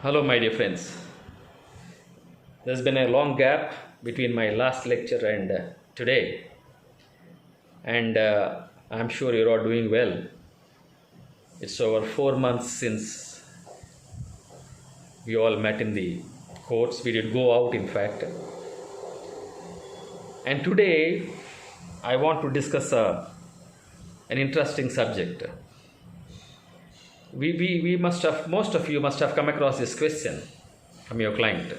Hello, my dear friends. There's been a long gap between my last lecture and today, and I'm sure you're all doing well. It's over 4 months since we all met in the courts. We did go out, in fact. And today, I want to discuss an interesting subject. We must have, most of you must have come across this question from your client.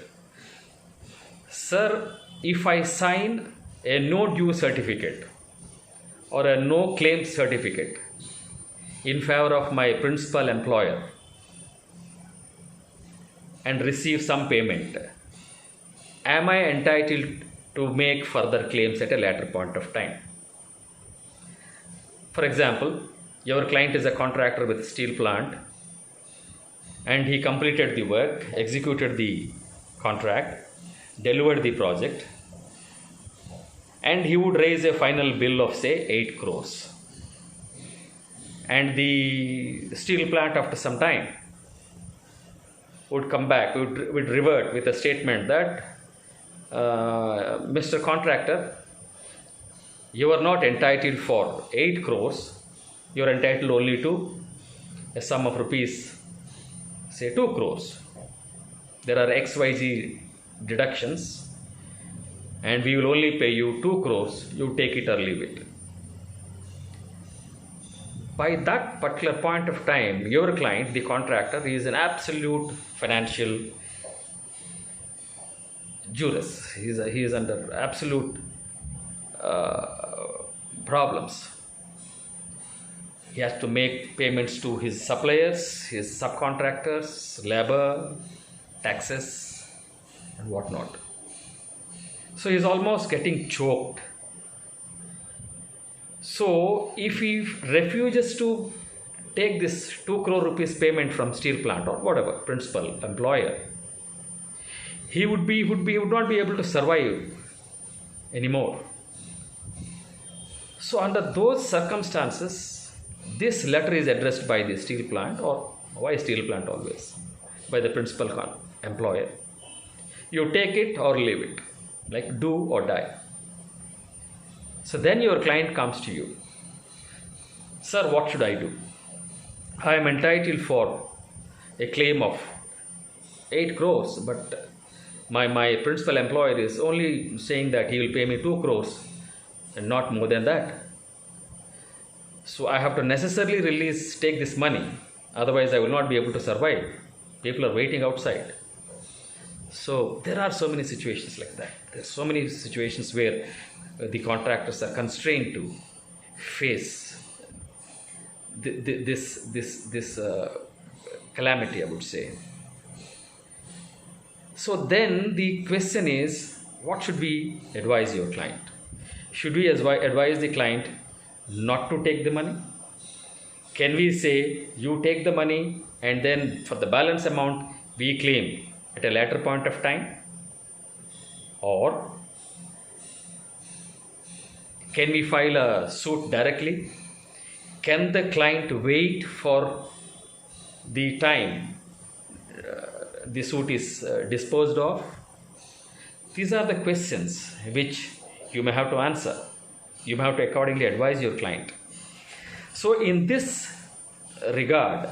Sir, if I sign a no due certificate or a no claim certificate in favor of my principal employer and receive some payment, am I entitled to make further claims at a later point of time? For example, your client is a contractor with a steel plant and he completed the work, executed the contract, delivered the project, and he would raise a final bill of say 8 crores. And the steel plant after some time would come back, would revert with a statement that Mr. Contractor, you are not entitled for 8 crores, you are entitled only to a sum of rupees, say 2 crores. There are XYZ deductions and we will only pay you 2 crores, you take it or leave it. By that particular point of time, your client, the contractor, is an absolute financial duress. He is under absolute problems. He has to make payments to his suppliers, his subcontractors, labor, taxes, and whatnot. So he's almost getting choked. So if he refuses to take this 2 crore rupees payment from steel plant or whatever, principal employer, he would not be able to survive anymore. So under those circumstances, this letter is addressed by the steel plant, or why steel plant always? By the principal employer. You take it or leave it, like do or die. So then your client comes to you. Sir, what should I do? I am entitled for a claim of 8 crores, but my principal employer is only saying that he will pay me 2 crores and not more than that. So I have to necessarily take this money, otherwise I will not be able to survive. People are waiting outside. So there are so many situations like that. There are so many situations where the contractors are constrained to face this calamity, I would say. So then the question is, what should we advise your client? Should we advise the client not to take the money? Can we say, you take the money and then for the balance amount we claim at a later point of time? Or can we file a suit directly? Can the client wait for the time the suit is disposed of? These are the questions which you may have to answer. You may have to accordingly advise your client. So in this regard,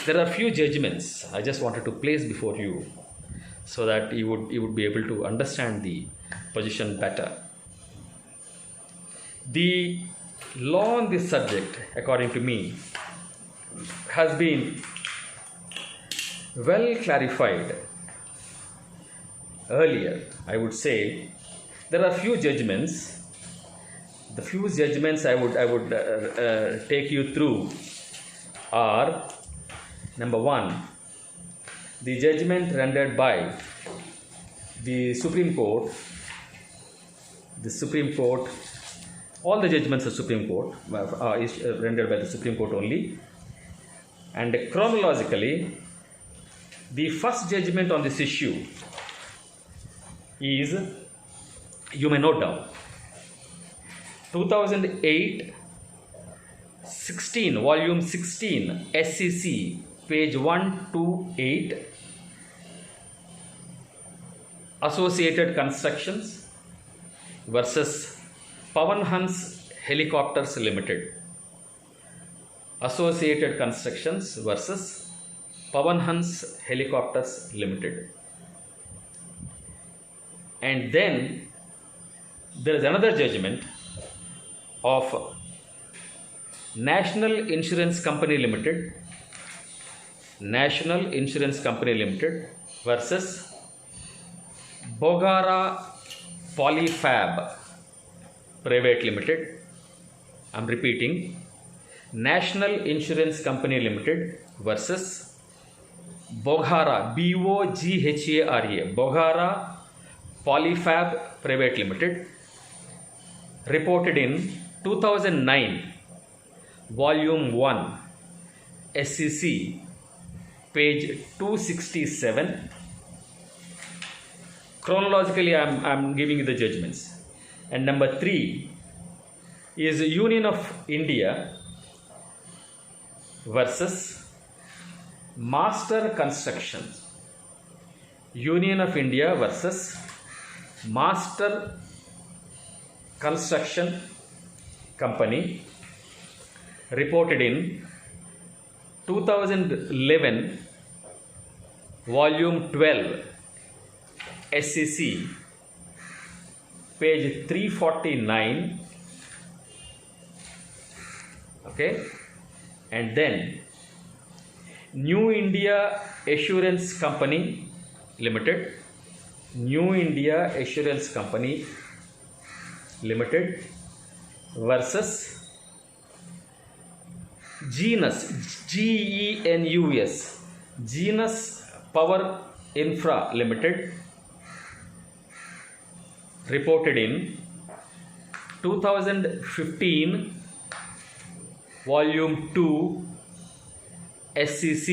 there are few judgments I just wanted to place before you so that you would be able to understand the position better. The law on this subject, according to me, has been well clarified earlier. I would say there are few judgments. The few judgments I would take you through are: number one, the judgment rendered by the Supreme Court. All the judgments of Supreme Court is rendered by the Supreme Court only. And chronologically, the first judgment on this issue is, you may note down, 2008 16, volume 16, SEC page 128, Associated Constructions versus Pawan Hans Helicopters Limited. Associated Constructions versus Pawan Hans Helicopters Limited. And then there is another judgment of National Insurance Company Limited, National Insurance Company Limited versus Bogara Polyfab Private Limited. I am repeating, National Insurance Company Limited versus Bogara, Boghara, Bogara Polyfab Private Limited, reported in 2009, Volume 1, SEC, page 267. Chronologically, I am giving you the judgments. And number 3 is Union of India versus Master Construction. Union of India versus Master Construction Company, reported in 2011, Volume 12, SEC, page 349. Okay, and then New India Assurance Company Limited, New India Assurance Company Limited versus Genus, Genus, Genus Power Infra Limited, reported in 2015, Volume 2, SEC,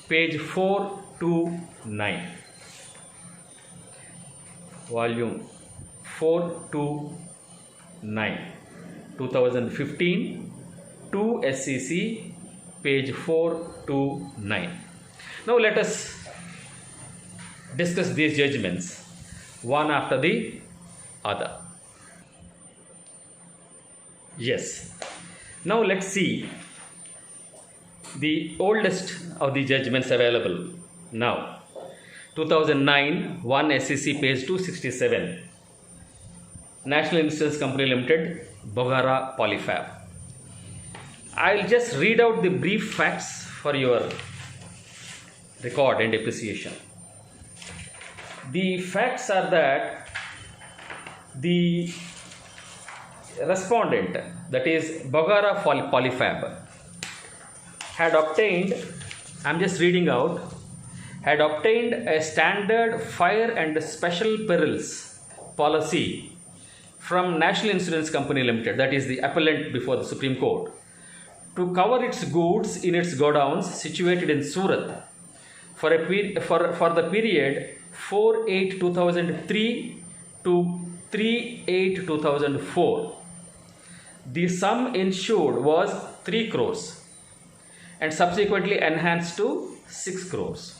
page 429. Volume 429, 2015, 2 SEC, page 429. Now let us discuss these judgments one after the other. Yes. Now let's see the oldest of the judgments available now. 2009, 1 SEC, page 267. National Insurance Company Limited, Bogara Polyfab. I'll just read out the brief facts for your record and appreciation. The facts are that the respondent, that is Bogara Polyfab, had obtained, I'm just reading out, had obtained a standard fire and special perils policy from National Insurance Company Limited, that is the appellant before the Supreme Court, to cover its goods in its godowns situated in Surat for the period 4/8/2003 to 3/8/2004. The sum insured was 3 crores and subsequently enhanced to 6 crores.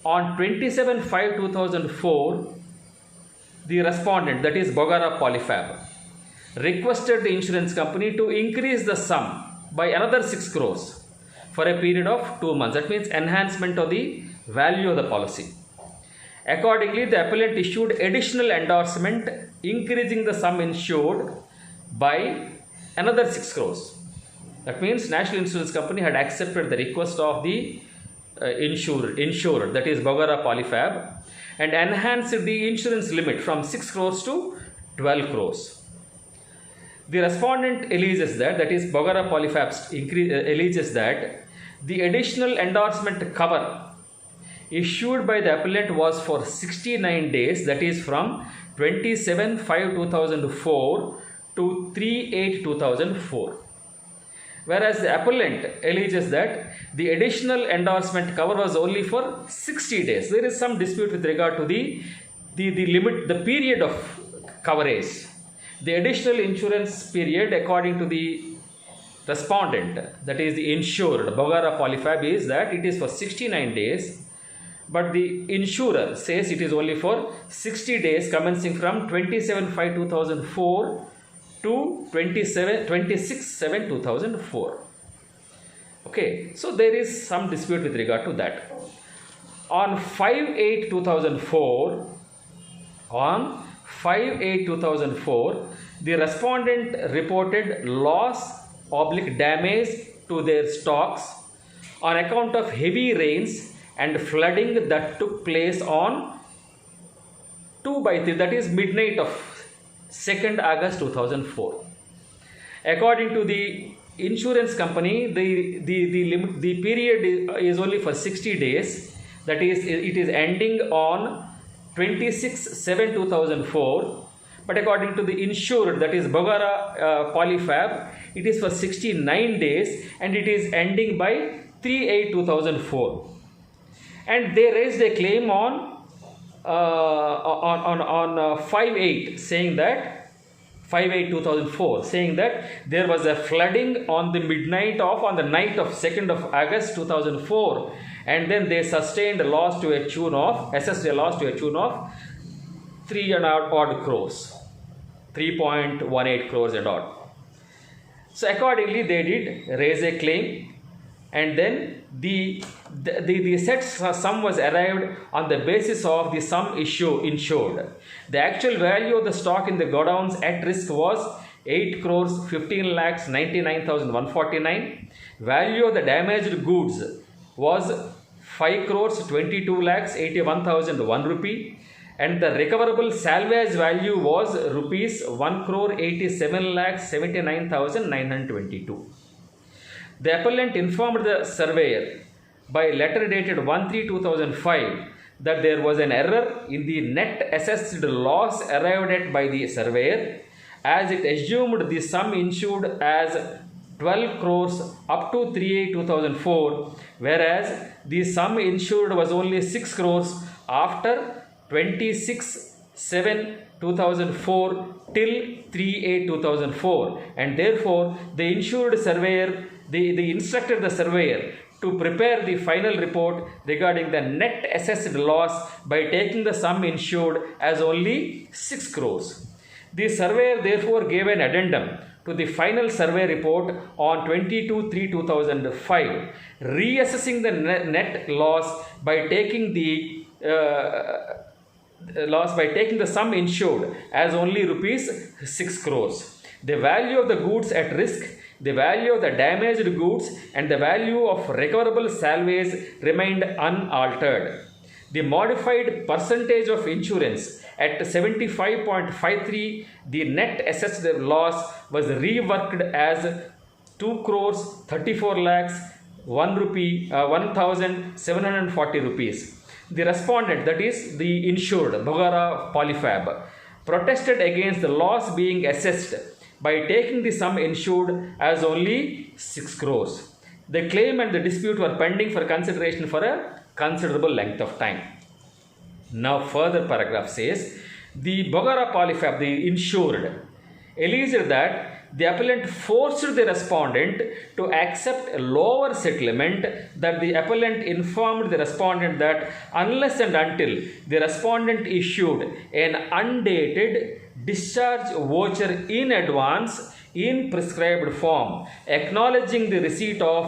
On 27/5/2004, the respondent, that is Bogara Polyfab, requested the insurance company to increase the sum by another 6 crores for a period of 2 months. That means enhancement of the value of the policy. Accordingly, the appellant issued additional endorsement increasing the sum insured by another 6 crores. That means National Insurance Company had accepted the request of the insured, that is Bogara Polyfab, and enhanced the insurance limit from 6 crores to 12 crores. The respondent alleges that is Bogara Polyfab alleges that the additional endorsement cover issued by the appellant was for 69 days, that is from 27/5/2004 to 3/8/2004. Whereas the appellant alleges that the additional endorsement cover was only for 60 days. There is some dispute with regard to the limit, the period of coverage. The additional insurance period, according to the respondent, that is the insured, Bogara Polyfab, is that it is for 69 days, but the insurer says it is only for 60 days commencing from 27/5/2004 to 26/7/2004. Okay, so there is some dispute with regard to that. On 5/8/2004, the respondent reported loss/damage to their stocks on account of heavy rains and flooding that took place on 2/3, that is midnight of 2nd August 2004. According to the insurance company, the period is only for 60 days, that is, it is ending on 26/7/2004. But according to the insured, that is Bogara Polyfab, it is for 69 days and it is ending by 3/8/2004. And they raised a claim on 5/8, saying that 5/8/2004, saying that there was a flooding on the night of 2nd of August 2004, and then they sustained a loss to a tune of 3 and odd crores, 3.18 crores and odd. So accordingly, they did raise a claim, and then the said sum was arrived on the basis of the sum insured. The actual value of the stock in the godowns at risk was 8 crores 15 lakhs 99,149. Value of the damaged goods was 5 crores 22 lakhs 81,001 rupee, and the recoverable salvage value was rupees 1 crore 87 lakhs 79,922. The appellant informed the surveyor by letter dated 1/3/2005 that there was an error in the net assessed loss arrived at by the surveyor, as it assumed the sum insured as 12 crores up to 3/8/2004, whereas the sum insured was only 6 crores after 26/7/2004 till 3/8/2004, and therefore the insured surveyor, they instructed the surveyor to prepare the final report regarding the net assessed loss by taking the sum insured as only 6 crores. The surveyor therefore gave an addendum to the final survey report on 22/3/2005, reassessing the net loss by taking the sum insured as only rupees 6 crores. The value of the goods at risk, the value of the damaged goods, and the value of recoverable salvage remained unaltered. The modified percentage of insurance at 75.53, the net assessed loss was reworked as 2 crores 34 lakhs 1,740 rupees. The respondent, that is the insured, Bogara Polyfab, protested against the loss being assessed by taking the sum insured as only 6 crores. The claim and the dispute were pending for consideration for a considerable length of time. Now further paragraph says, the Bogara Polyfab, the insured, alleged that the appellant forced the respondent to accept a lower settlement, that the appellant informed the respondent that unless and until the respondent issued an undated discharge voucher in advance in prescribed form, acknowledging the receipt of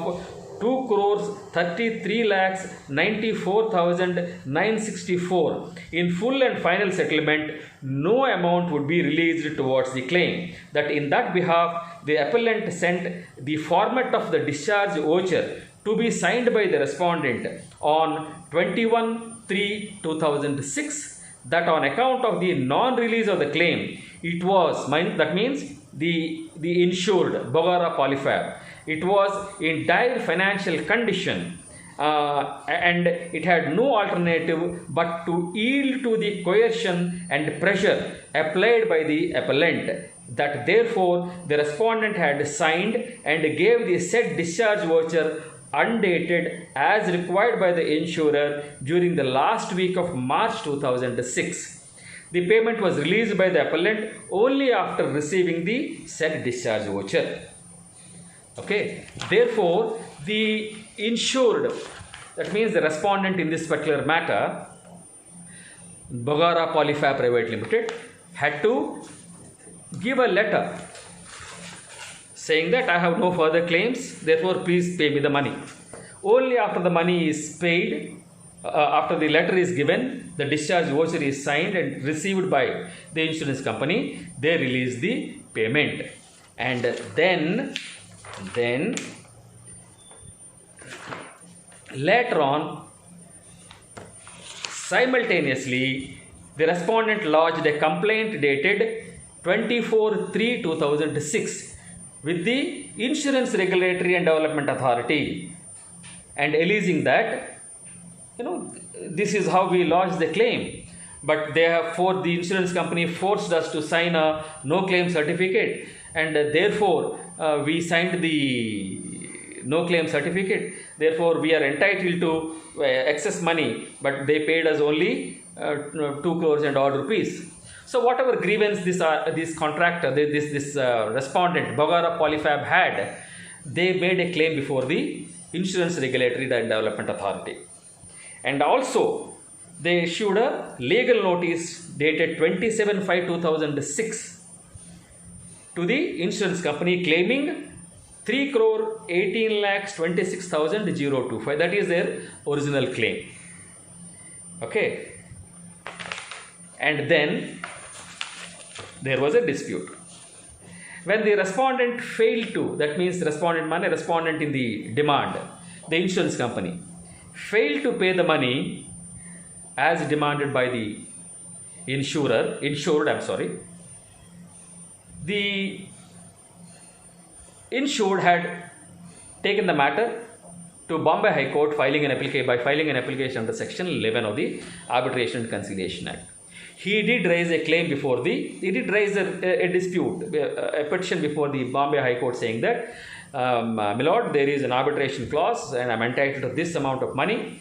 2 crores 33 lakhs 94,964 in full and final settlement, no amount would be released towards the claim. That in that behalf, the appellant sent the format of the discharge voucher to be signed by the respondent on 21/3/2006, that on account of the non-release of the claim, it was, that means the insured Bogara Polyfab, it was in dire financial condition and it had no alternative but to yield to the coercion and pressure applied by the appellant, that therefore the respondent had signed and gave the said discharge voucher undated as required by the insurer during the last week of March 2006. The payment was released by the appellant only after receiving the said discharge voucher. Okay, therefore, the insured, that means the respondent in this particular matter, Bogara Polyfab Private Limited, had to give a letter saying that I have no further claims, therefore please pay me the money. Only after the money is paid, after the letter is given, the discharge voucher is signed and received by the insurance company, they release the payment. And then later on, simultaneously, the respondent lodged a complaint dated 24/3/2006 with the Insurance Regulatory and Development Authority, and alleging that, this is how we lodged the claim, but the insurance company forced us to sign a no claim certificate, and therefore we signed the no claim certificate, therefore we are entitled to excess money, but they paid us only 2 crores and odd rupees. So whatever grievance this contractor, this respondent Bogara Polyfab had, they made a claim before the Insurance Regulatory and Development Authority. And also, they issued a legal notice dated 27/5/2006 to the insurance company claiming 3,18,26,025. That is their original claim. Okay. And then there was a dispute. When the respondent failed to, that means respondent in the demand, the insurance company, failed to pay the money as demanded by the insured, the insured had taken the matter to Bombay High Court filing an application under Section 11 of the Arbitration and Conciliation Act. He did raise a dispute, a petition before the Bombay High Court saying that, my lord, there is an arbitration clause and I am entitled to this amount of money,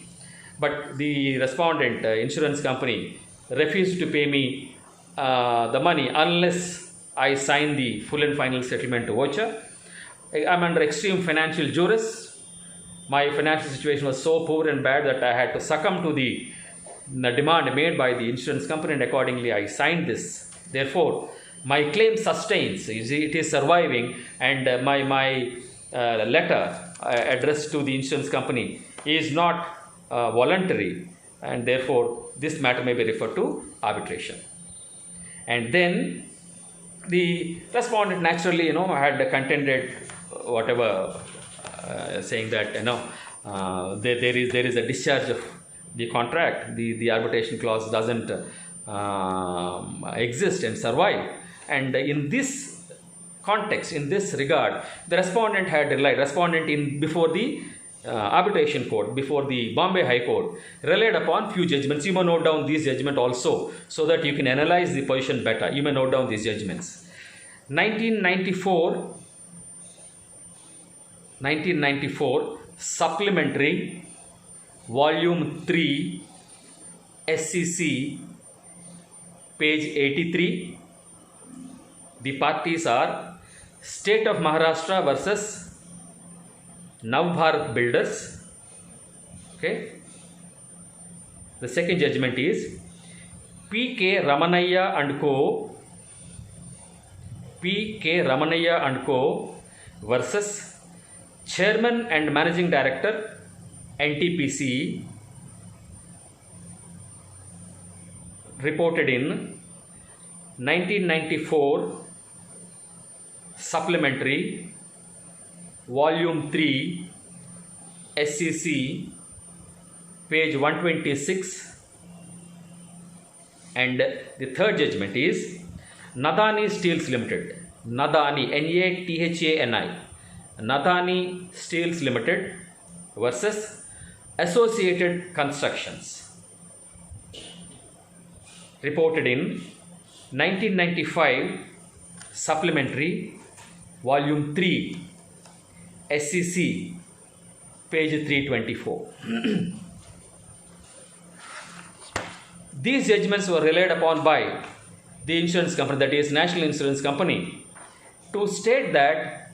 but the respondent, insurance company, refused to pay me the money unless I sign the full and final settlement voucher. I am under extreme financial duress. My financial situation was so poor and bad that I had to succumb to the demand made by the insurance company, and accordingly I signed this. Therefore, my claim sustains. You see, it is surviving, and my letter addressed to the insurance company is not voluntary, and therefore this matter may be referred to arbitration. And then the respondent naturally, had contended whatever, saying that there is a discharge of the contract, the arbitration clause doesn't exist and survive. And in this context, in this regard, the respondent before the arbitration court, before the Bombay High Court, relied upon few judgments. You may note down these judgments also so that you can analyze the position better. You may note down these judgments. 1994 Supplementary Volume 3 SCC page 83. The parties are State of Maharashtra versus Navbharat Builders. Okay. The second judgment is P.K. Ramanayya and Co. versus Chairman and Managing Director NTPC, reported in 1994 Supplementary Volume 3 SCC page 126. And the third judgment is Nadani Steels Limited, Nadani, Nathani, Nadani Steels Limited versus Associated Constructions, reported in 1995 Supplementary Volume 3 SCC page 324. These judgments were relied upon by the insurance company, that is National Insurance Company, to state that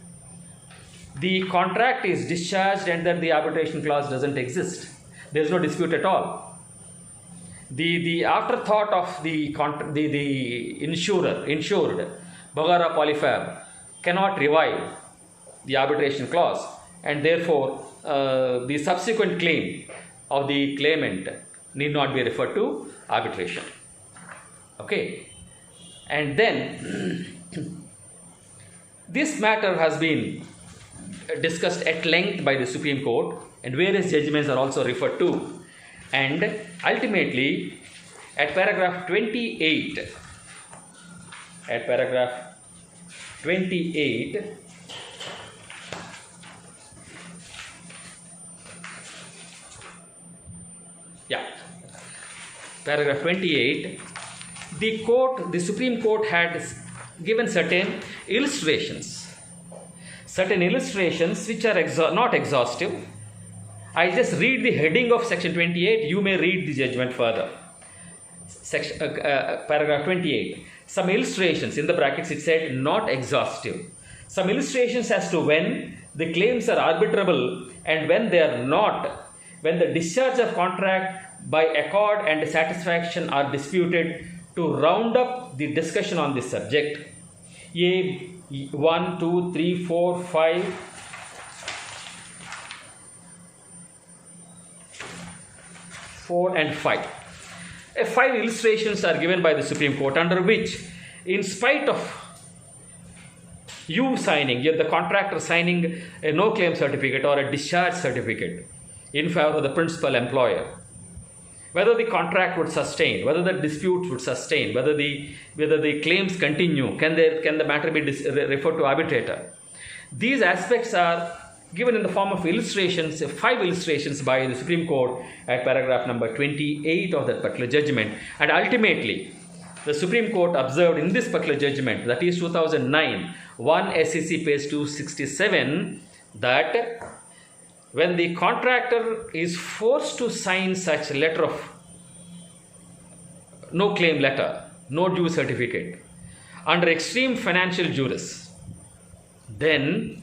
the contract is discharged and that the arbitration clause doesn't exist. There is no dispute at all. The afterthought of the insured, Bagara Polyfab, cannot revive the arbitration clause, and therefore the subsequent claim of the claimant need not be referred to arbitration. Okay, and then this matter has been discussed at length by the Supreme Court, and various judgments are also referred to, and ultimately at paragraph 28, paragraph 28, the Supreme Court had given certain illustrations which are not exhaustive. I just read the heading of section 28, you may read the judgment further. Paragraph 28, some illustrations, in the brackets it said not exhaustive, some illustrations as to when the claims are arbitrable and when they are not, when the discharge of contract by accord and satisfaction are disputed. To round up the discussion on this subject, 1, 2, 3, 4, 5, 4 and 5. 5 illustrations are given by the Supreme Court, under which, in spite of you signing, the contractor signing a no claim certificate or a discharge certificate in favor of the principal employer, whether the contract would sustain, whether the dispute would sustain, whether the claims continue, can the matter be referred to arbitrator. These aspects are given in the form of illustrations, 5 illustrations by the Supreme Court at paragraph number 28 of that particular judgment. And ultimately, the Supreme Court observed in this particular judgment, that is 2009, 1 SEC page 267, that when the contractor is forced to sign such letter of no claim letter, no due certificate, under extreme financial duress, then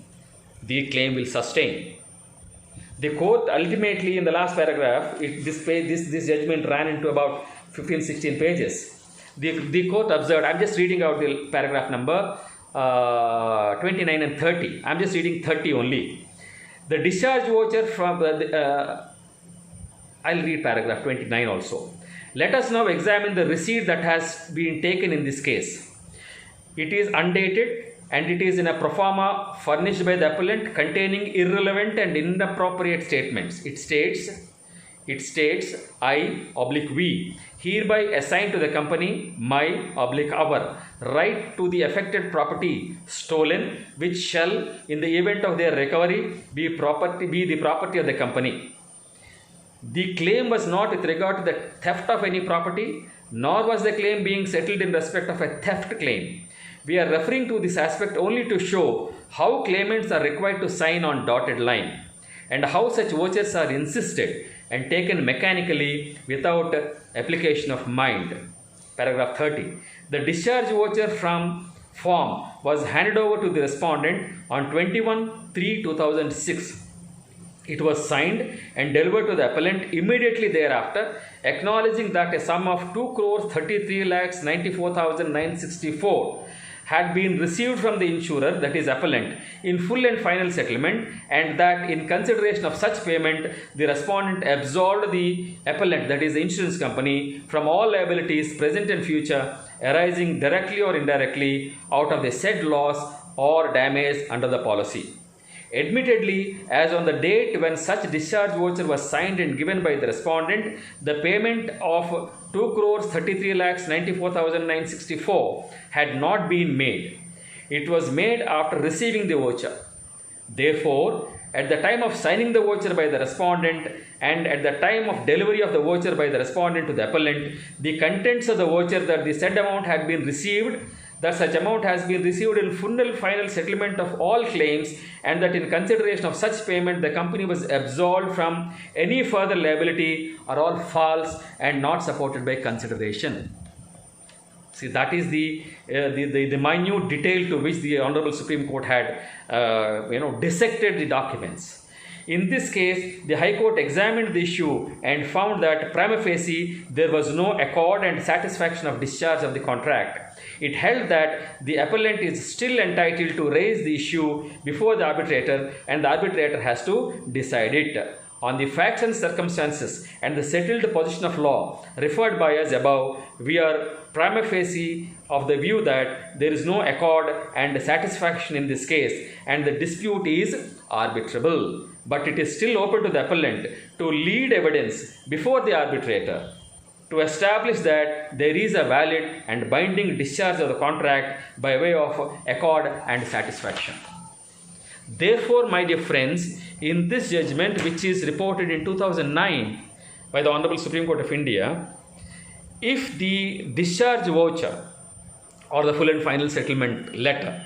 the claim will sustain. The court ultimately, in the last paragraph, this judgment ran into about 15-16 pages. The court observed, I'm just reading out the paragraph number 29 and 30. I'm just reading 30 only. The discharge voucher from I'll read paragraph 29 also. Let us now examine the receipt that has been taken in this case. It is undated and it is in a proforma furnished by the appellant containing irrelevant and inappropriate statements. It states I/we hereby assign to the company my/our right to the affected property stolen, which shall, in the event of their recovery, be the property of the company. The claim was not with regard to the theft of any property, nor was the claim being settled in respect of a theft claim. We are referring to this aspect only to show how claimants are required to sign on dotted line, and how such vouchers are insisted and taken mechanically without application of mind. Paragraph 30. The discharge voucher from form was handed over to the respondent on 21/3/2006. It was signed and delivered to the appellant immediately thereafter, acknowledging that a sum of 2,33,94,964 had been received from the insurer, that is appellant, in full and final settlement, and that in consideration of such payment, the respondent absolved the appellant, that is the insurance company, from all liabilities present and future arising directly or indirectly out of the said loss or damage under the policy. Admittedly, as on the date when such discharge voucher was signed and given by the respondent, the payment of 2,33,94,964 had not been made. It was made after receiving the voucher. Therefore, at the time of signing the voucher by the respondent and at the time of delivery of the voucher by the respondent to the appellant, the contents of the voucher that the said amount had been received, that such amount has been received in full and final settlement of all claims, and that in consideration of such payment the company was absolved from any further liability, are all false and not supported by consideration. See, that is the minute detail to which the Honorable Supreme Court had dissected the documents. In this case, the High Court examined the issue and found that prima facie there was no accord and satisfaction of discharge of the contract. It held that the appellant is still entitled to raise the issue before the arbitrator, and the arbitrator has to decide it. On the facts and circumstances and the settled position of law referred by us above, we are prima facie of the view that there is no accord and satisfaction in this case, and the dispute is arbitrable. But it is still open to the appellant to lead evidence before the arbitrator to establish that there is a valid and binding discharge of the contract by way of accord and satisfaction. Therefore, my dear friends, in this judgment, which is reported in 2009 by the Honorable Supreme Court of India, if the discharge voucher or the full and final settlement letter,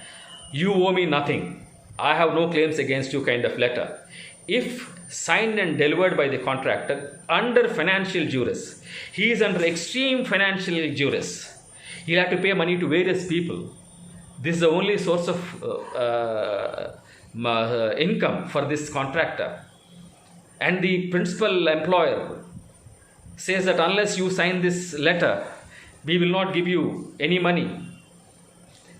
you owe me nothing, I have no claims against you kind of letter, if signed and delivered by the contractor under financial duress, he is under extreme financial duress, he'll have to pay money to various people. This is the only source of income for this contractor, and the principal employer says that unless you sign this letter, we will not give you any money.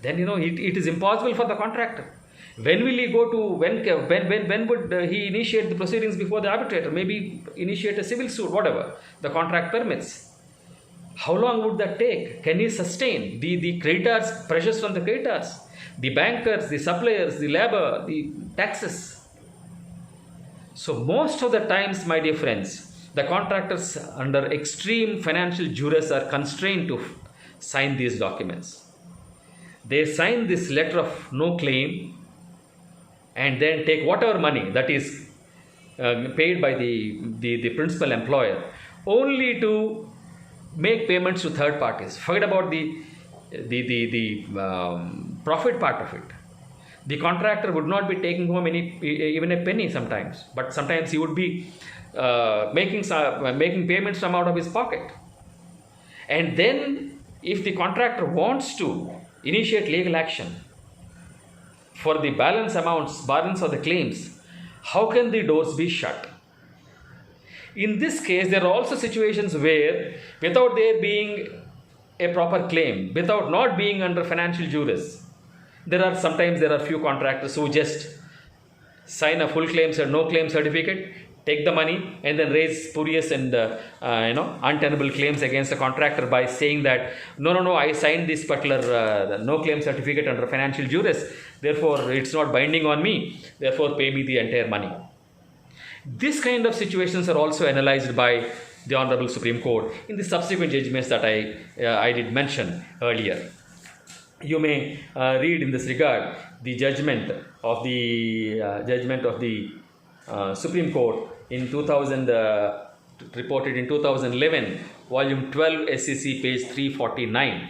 Then it is impossible for the contractor. When will he go to, when would he initiate the proceedings before the arbitrator? Maybe initiate a civil suit, whatever the contract permits. How long would that take? Can he sustain the creditors, pressures from the creditors, the bankers, the suppliers, the labor, the taxes? So most of the times, my dear friends, the contractors under extreme financial duress are constrained to sign these documents. They sign this letter of no claim and then take whatever money that is paid by the principal employer, only to make payments to third parties. Forget about the profit part of it. The contractor would not be taking home even a penny sometimes, but sometimes he would be making payments from out of his pocket. And then if the contractor wants to initiate legal action for the balance of the claims, how can the doors be shut? In this case, there are also situations where, without there being a proper claim, without not being under financial duress, there are few contractors who just sign a full claim or no claim certificate, take the money, and then raise spurious and untenable claims against the contractor by saying that no, I signed this particular no claim certificate under financial duress, therefore it's not binding on me, therefore pay me the entire money. This kind of situations are also analyzed by the Honorable Supreme Court in the subsequent judgments that I did mention earlier. You may read in this regard the judgment of the Supreme Court in 2000, reported in 2011, volume 12, SEC, page 349,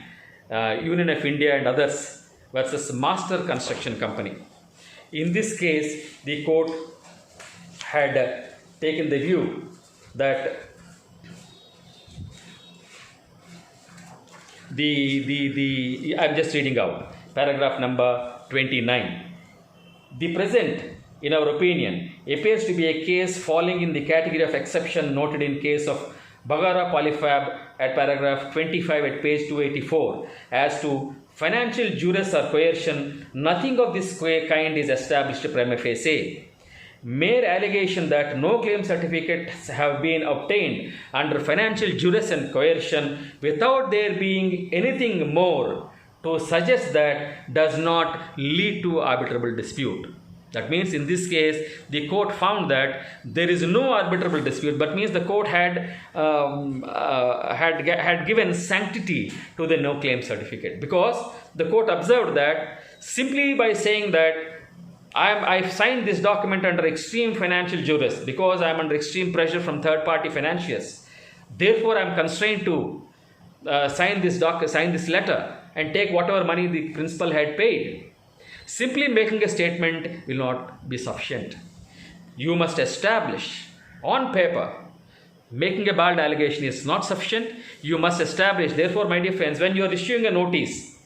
Union of India and others versus Master Construction Company. In this case, the court had taken the view that I'm just reading out paragraph number 29. The present, in our opinion, appears to be a case falling in the category of exception noted in case of Bagara Polyfab at paragraph 25 at page 284. As to financial duress or coercion, nothing of this kind is established prima facie. Mere allegation that no claim certificates have been obtained under financial duress and coercion without there being anything more to suggest that does not lead to arbitrable dispute. That means in this case, the court found that there is no arbitrable dispute, but means the court had given sanctity to the no claim certificate, because the court observed that simply by saying that I've signed this document under extreme financial duress because I am under extreme pressure from third party financiers. Therefore, I am constrained to sign this letter and take whatever money the principal had paid. Simply making a statement will not be sufficient. You must establish on paper Making a bald allegation is not sufficient. You must establish. Therefore, my dear friends, when you are issuing a notice,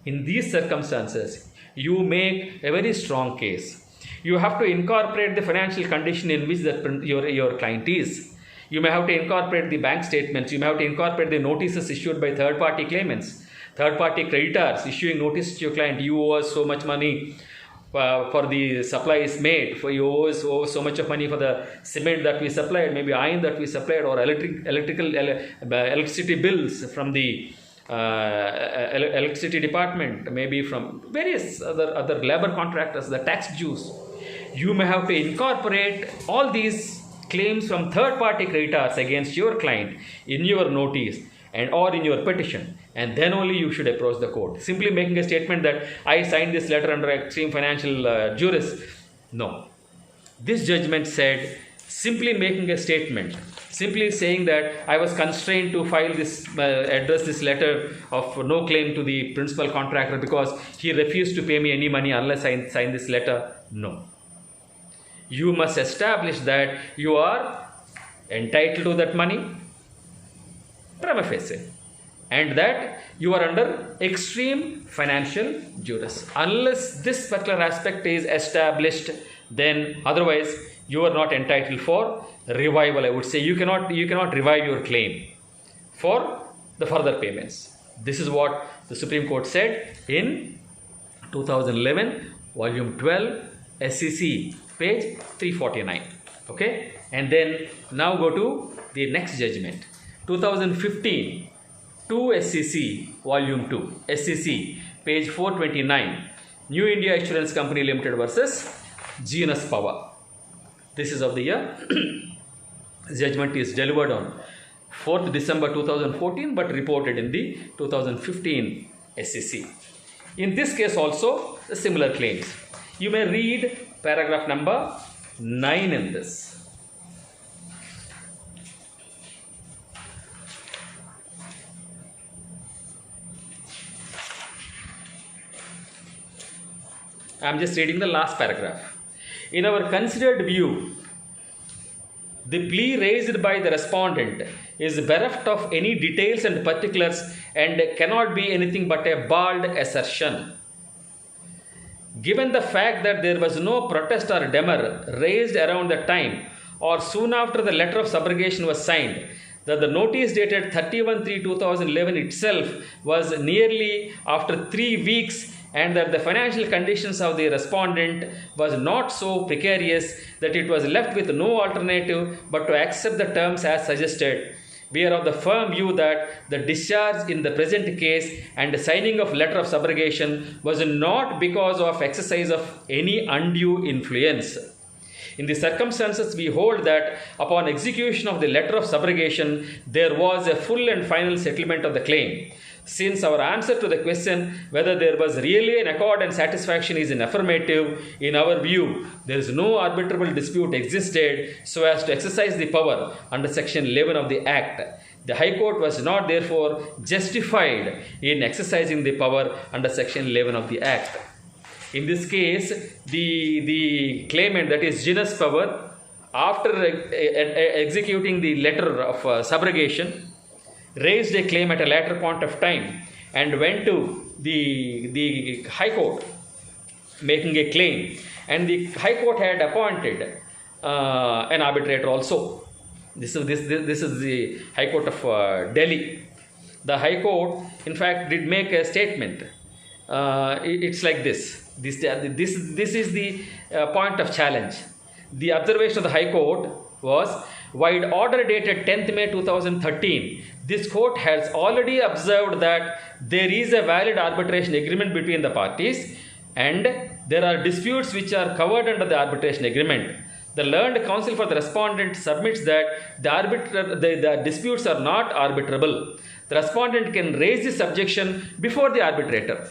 in these circumstances, you make a very strong case. You have to incorporate the financial condition in which your client is. You may have to incorporate the bank statements. You may have to incorporate the notices issued by third-party claimants, third-party creditors issuing notice to your client. You owe us so much money for the supplies made. For you owe so much of money for the cement that we supplied, maybe iron that we supplied, or electricity bills from the electricity department, maybe from various other labor contractors, the tax dues. You may have to incorporate all these claims from third-party creditors against your client in your notice and or in your petition, and then only you should approach the court. Simply making a statement that I signed this letter under extreme financial duress. No. This judgment said simply making a statement, simply saying that I was constrained to file this, address this letter of no claim to the principal contractor because he refused to pay me any money unless I sign this letter. No. You must establish that you are entitled to that money, prima facie, and that you are under extreme financial duress. Unless this particular aspect is established, then otherwise you are not entitled for revival. I would say you cannot revive your claim for the further payments. This is what the Supreme Court said in 2011, volume 12, SEC, page 349. Okay, and then now go to the next judgment, 2015, 2 SEC, volume 2, SEC, page 429, New India Insurance Company Limited versus Genus Power. This is of the year. Judgment is delivered on 4th December 2014, but reported in the 2015 SEC. In this case also, the similar claims. You may read paragraph number 9 in this. I am just reading the last paragraph. In our considered view, the plea raised by the respondent is bereft of any details and particulars and cannot be anything but a bald assertion. Given the fact that there was no protest or demur raised around the time or soon after the letter of subrogation was signed, that the notice dated 31/3/2011 itself was nearly after 3 weeks, and that the financial conditions of the respondent was not so precarious that it was left with no alternative but to accept the terms as suggested, we are of the firm view that the discharge in the present case and the signing of letter of subrogation was not because of exercise of any undue influence. In the circumstances, we hold that upon execution of the letter of subrogation, there was a full and final settlement of the claim. Since our answer to the question whether there was really an accord and satisfaction is in affirmative, in our view, there is no arbitrable dispute existed so as to exercise the power under section 11 of the Act. The High Court was not therefore justified in exercising the power under section 11 of the Act. In this case, the claimant, that is Genus Power, after executing the letter of subrogation, raised a claim at a later point of time and went to the High Court making a claim, and the High Court had appointed an arbitrator also. This is the High Court of Delhi. The High Court, in fact, did make a statement. It's like this. This is the point of challenge. The observation of the High Court was, while order dated 10th May 2013, this court has already observed that there is a valid arbitration agreement between the parties and there are disputes which are covered under the arbitration agreement. The learned counsel for the respondent submits that the disputes are not arbitrable. The respondent can raise this objection before the arbitrator.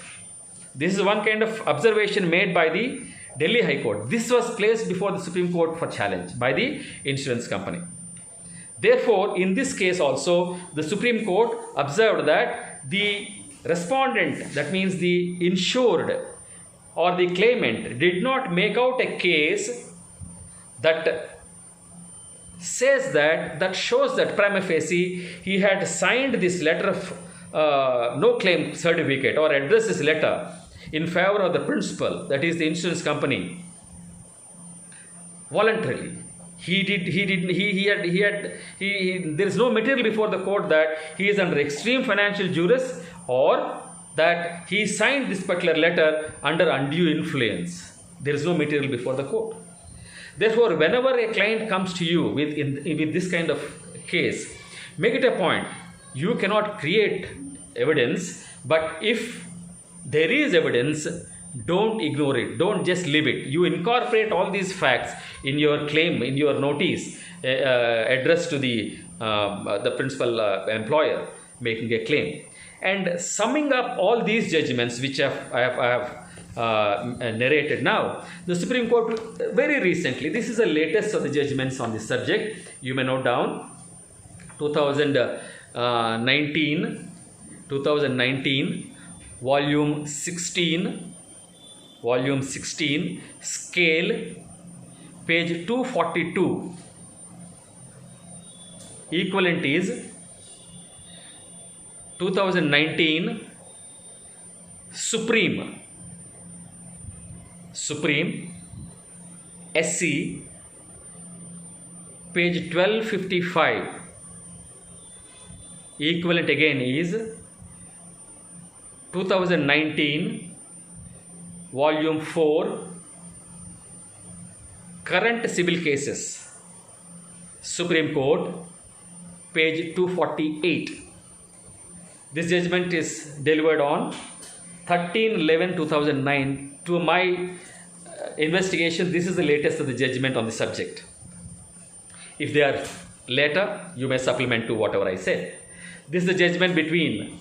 This is one kind of observation made by the Delhi High Court. This was placed before the Supreme Court for challenge by the insurance company. Therefore, in this case also, the Supreme Court observed that the respondent, that means the insured or the claimant, did not make out a case that says that shows that prima facie he had signed this letter of no claim certificate or addressed this letter in favor of the principal, that is the insurance company, voluntarily. There is no material before the court that he is under extreme financial duress or that he signed this particular letter under undue influence. There is no material before the court. Therefore, whenever a client comes to you with this kind of case, make it a point. You cannot create evidence, but if there is evidence, don't ignore it. Don't just leave it. You incorporate all these facts in your claim, in your notice addressed to the principal employer making a claim. And summing up all these judgments which I have narrated now, the Supreme Court very recently, this is the latest of the judgments on this subject. You may note down 2019 volume 16, scale, page 242. Equivalent is 2019 Supreme SC, page 1255. Equivalent again is 2019 volume 4 current civil cases, Supreme Court, page 248. This judgment is delivered on 13/11/2009. To my investigation, this is the latest of the judgment on the subject. If they are later, you may supplement to whatever I said. This is the judgment between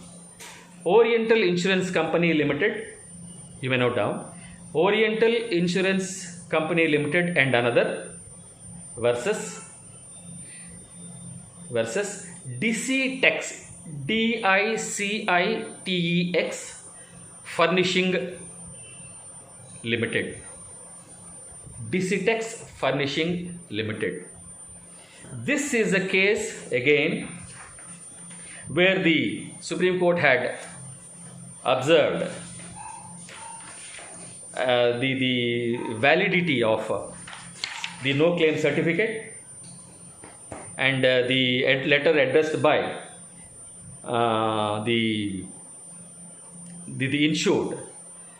Oriental Insurance Company Limited, you may note down, Oriental Insurance Company Limited and another versus Dicitex, DICITEX Furnishing Limited. Dicitex Furnishing Limited. This is a case again where the Supreme Court had observed the validity of the no claim certificate and the letter addressed by the insured,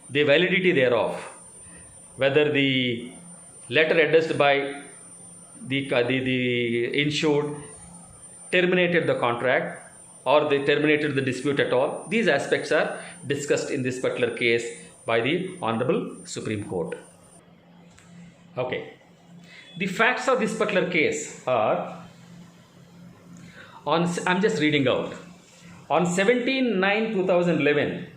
the validity thereof, whether the letter addressed by the insured terminated the contract or they terminated the dispute at all. These aspects are discussed in this particular case by the Honorable Supreme Court. Okay. The facts of this particular case are, I'm just reading out. On 17/9/2011,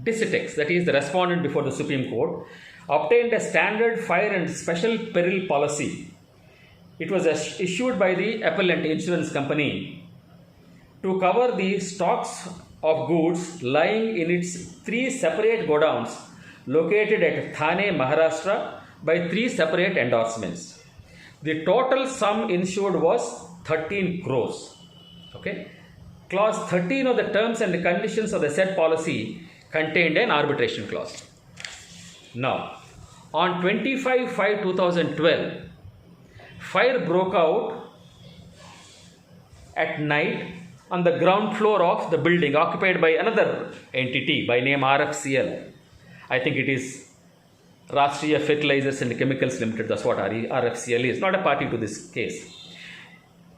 Dicitex, that is the respondent before the Supreme Court, obtained a standard fire and special peril policy. It was issued by the appellant insurance company to cover the stocks of goods lying in its 3 separate godowns located at Thane, Maharashtra by 3 separate endorsements. The total sum insured was 13 crores. Okay. Clause 13 of the terms and conditions of the said policy contained an arbitration clause. Now, on 25/5/2012, fire broke out at night on the ground floor of the building occupied by another entity by name RFCL. I think it is Rashtriya Fertilizers and Chemicals Limited. That's what RFCL is. Not a party to this case.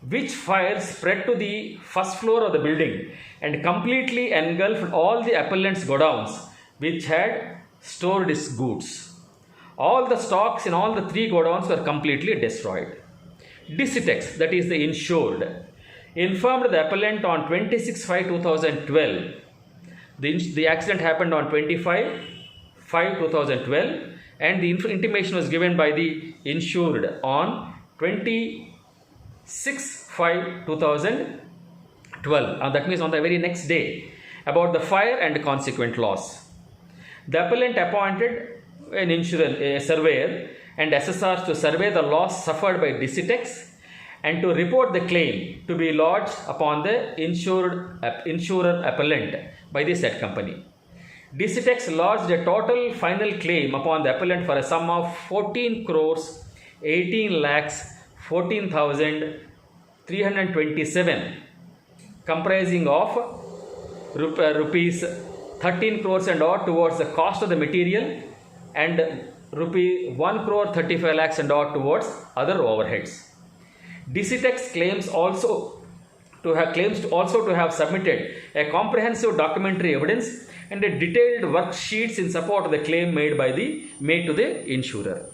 Which fire spread to the first floor of the building and completely engulfed all the appellant's godowns which had stored its goods. All the stocks in all the 3 godowns were completely destroyed. Dicitex, that is the insured, informed the appellant on 26/5/2012. The accident happened on 25/5/2012 and the intimation was given by the insured on 26/5/2012. That means on the very next day, about the fire and consequent loss. The appellant appointed a surveyor and assessors to survey the loss suffered by Dicitex and to report the claim to be lodged upon the insurer appellant by the said company. Digitex lodged a total final claim upon the appellant for a sum of 14 crores 18 lakhs 14,327, comprising of rupees 13 crores and odd towards the cost of the material and rupee 1 crore 35 lakhs and odd towards other overheads. Digitex claims also to have submitted a comprehensive documentary evidence and a detailed worksheets in support of the claim made to the insurer.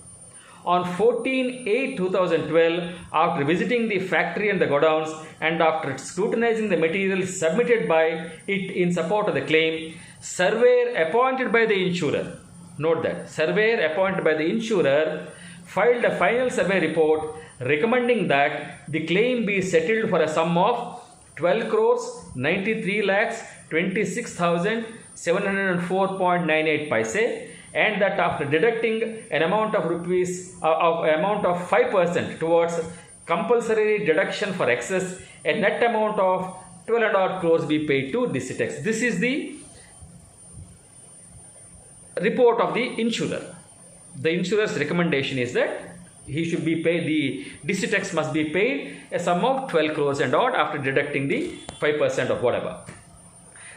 On 14/8/2012, after visiting the factory and the godowns and after scrutinizing the materials submitted by it in support of the claim, surveyor appointed by the insurer, note that, surveyor appointed by the insurer filed a final survey report recommending that the claim be settled for a sum of 12 crores 93 lakhs 26,704.98 paise, and that after deducting an amount of 5% towards compulsory deduction for excess, a net amount of 12 crores be paid to Digitex. This is the report of the insurer. The insurer's recommendation is that he should be paid, the Digitex must be paid a sum of 12 crores and odd after deducting the 5% of whatever.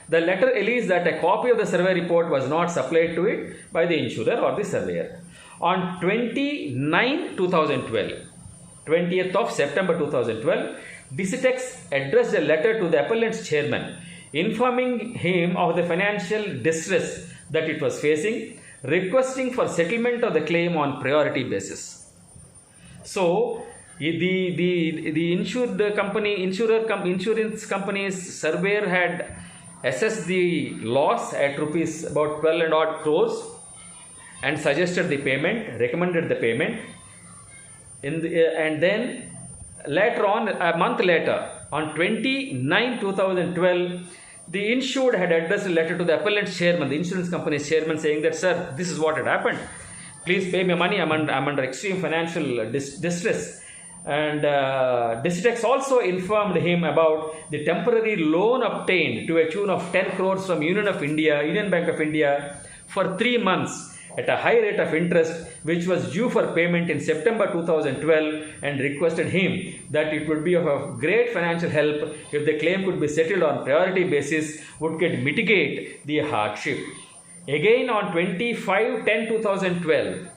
The letter alleges that a copy of the survey report was not supplied to it by the insurer or the surveyor. On 20th of September 2012, Digitex addressed a letter to the appellant's chairman informing him of the financial distress that it was facing, requesting for settlement of the claim on priority basis. So, the insurance company's surveyor had assessed the loss at rupees about 12 and odd crores and suggested the payment, recommended the payment. And then later on, a month later, on 29/2012, the insured had addressed a letter to the appellant's chairman, the insurance company's chairman, saying that, sir, this is what had happened. Please pay me money. I'm under extreme financial distress. And Digitex also informed him about the temporary loan obtained to a tune of 10 crores from Union Bank of India for 3 months at a high rate of interest, which was due for payment in September 2012, and requested him that it would be of a great financial help if the claim could be settled on priority basis, would mitigate the hardship. Again on 25/10/2012,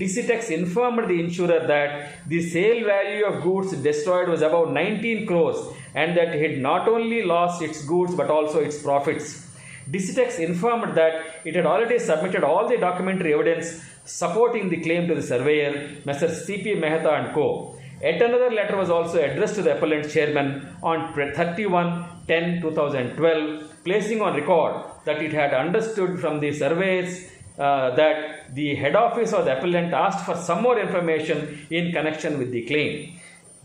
Digitex informed the insurer that the sale value of goods destroyed was about 19 crores and that it had not only lost its goods but also its profits. Digitex informed that it had already submitted all the documentary evidence supporting the claim to the surveyor, Messrs. C.P. Mehta and Co. Yet another letter was also addressed to the appellant chairman on 31/10/2012, placing on record that it had understood from the surveys that the head office of the appellant asked for some more information in connection with the claim.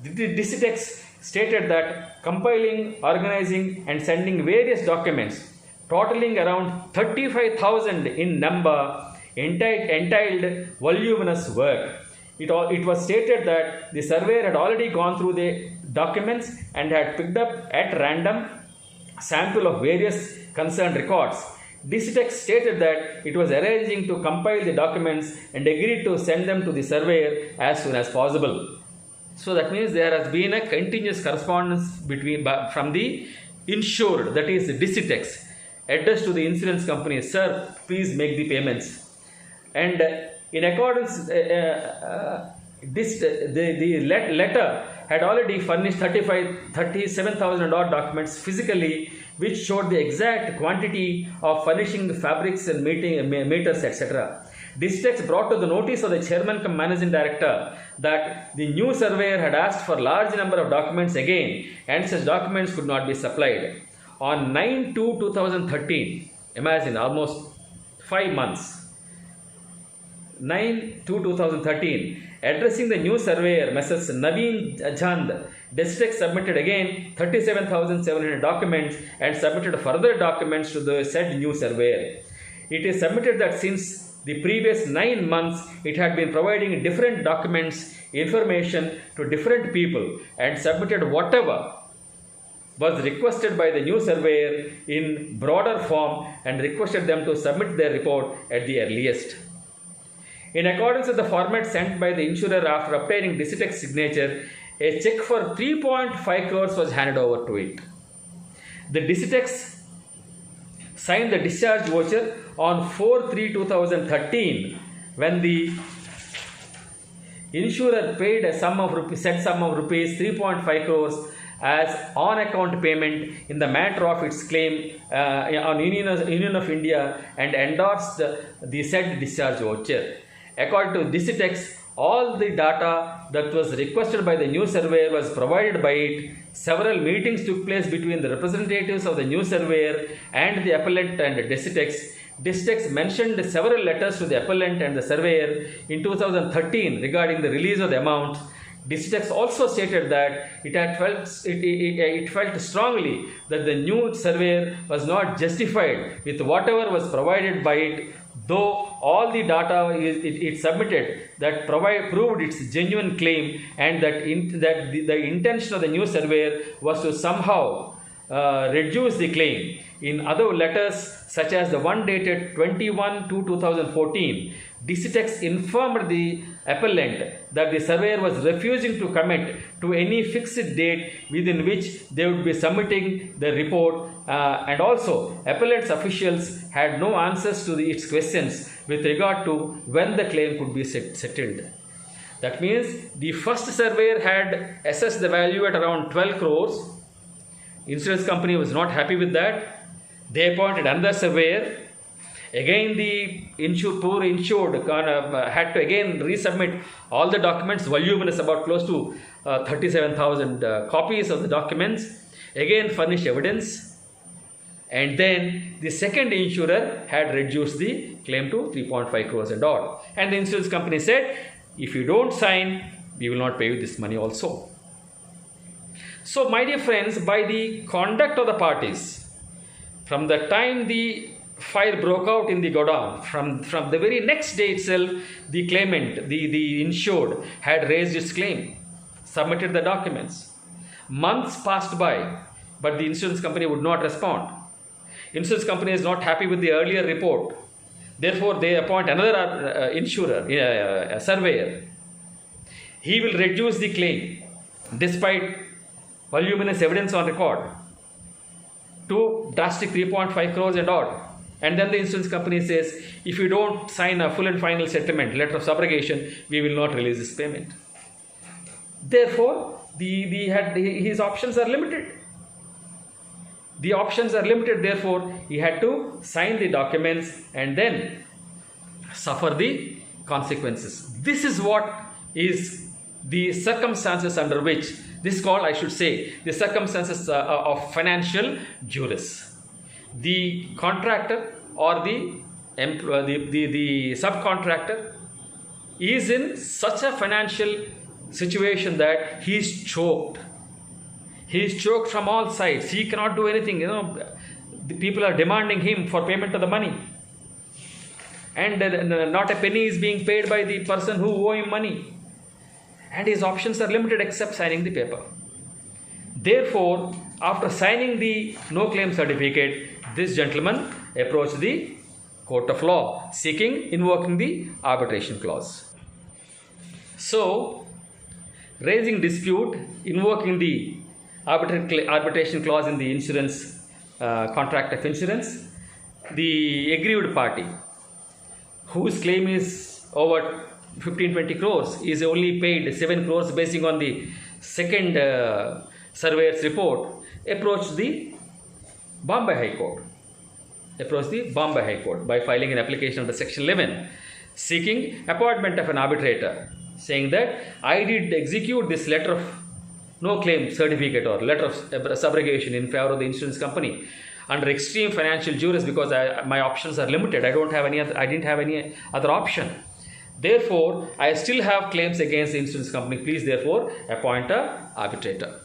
Digitex stated that compiling, organizing and sending various documents totaling around 35,000 in number entailed voluminous work. It was stated that the surveyor had already gone through the documents and had picked up at random sample of various concerned records. Digitex stated that it was arranging to compile the documents and agreed to send them to the surveyor as soon as possible. So that means there has been a continuous correspondence from the insured, that is Digitex, addressed to the insurance company, sir, please make the payments. And in accordance, the letter had already furnished 37,000 odd documents physically, which showed the exact quantity of furnishing the fabrics and meters, etc. Digitex brought to the notice of the chairman cum managing director that the new surveyor had asked for large number of documents again, and such documents could not be supplied. On 9/2/2013, imagine almost 5 months, 9/2/2013, addressing the new surveyor, Messrs. Naveen Chand, Digitex submitted again 37,700 documents and submitted further documents to the said new surveyor. It is submitted that since the previous 9 months it had been providing different documents, information to different people and submitted whatever was requested by the new surveyor in broader form and requested them to submit their report at the earliest. In accordance with the format sent by the insurer after obtaining Digitech's signature, a check for 3.5 crores was handed over to it. The Digitech signed the discharge voucher on 4/3/2013 when the insurer paid a set sum of rupees 3.5 crores as on-account payment in the matter of its claim on Union of India and endorsed the said discharge voucher. According to Digitech, all the data that was requested by the new surveyor was provided by it. Several meetings took place between the representatives of the new surveyor and the appellant and Digitech. Digitech mentioned several letters to the appellant and the surveyor in 2013 regarding the release of the amount. Digitech also stated that it felt strongly that the new surveyor was not justified with whatever was provided by it, though all the data it submitted that proved its genuine claim, and that the intention of the new surveyor was to somehow reduce the claim. In other letters, such as the one dated 21/2/2014, Digitech informed the appellant that the surveyor was refusing to commit to any fixed date within which they would be submitting the report, and also appellant's officials had no answers to its questions with regard to when the claim could be settled. That means the first surveyor had assessed the value at around 12 crores. Insurance company was not happy with that. They appointed another surveyor. Again, the poor insured had to again resubmit all the documents, voluminous, about close to 37,000 copies of the documents. Again, furnish evidence. And then the second insurer had reduced the claim to 3.5 crores and odd. And the insurance company said, if you don't sign, we will not pay you this money also. So, my dear friends, by the conduct of the parties, from the time the fire broke out in the godown, from the very next day itself, the claimant, the insured, had raised its claim, submitted the documents. Months passed by, but the insurance company would not respond. Insurance company is not happy with the earlier report. Therefore, they appoint another insurer, a surveyor. He will reduce the claim despite voluminous evidence on record to drastic 3.5 crores and odd. And then the insurance company says, if you don't sign a full and final settlement, letter of subrogation, we will not release this payment. Therefore, his options are limited. The options are limited, therefore, he had to sign the documents and then suffer the consequences. This is what is the circumstances under which, this is called, I should say, the circumstances of financial duress. The contractor or the subcontractor is in such a financial situation that he is choked. He is choked from all sides. He cannot do anything. The people are demanding him for payment of the money. And not a penny is being paid by the person who owe him money. And his options are limited except signing the paper. Therefore, after signing the no claim certificate, this gentleman approached the court of law, invoking the arbitration clause. So, raising dispute, invoking the arbitration clause in the insurance contract of insurance, the aggrieved party, whose claim is over 15-20 crores, is only paid 7 crores based on the second surveyor's report, approached the Bombay High Court. By filing an application under Section 11, seeking appointment of an arbitrator, saying that I did execute this letter of no claim certificate or letter of subrogation in favor of the insurance company under extreme financial duress because my options are limited. I didn't have any other option. Therefore, I still have claims against the insurance company. Please, therefore, appoint an arbitrator.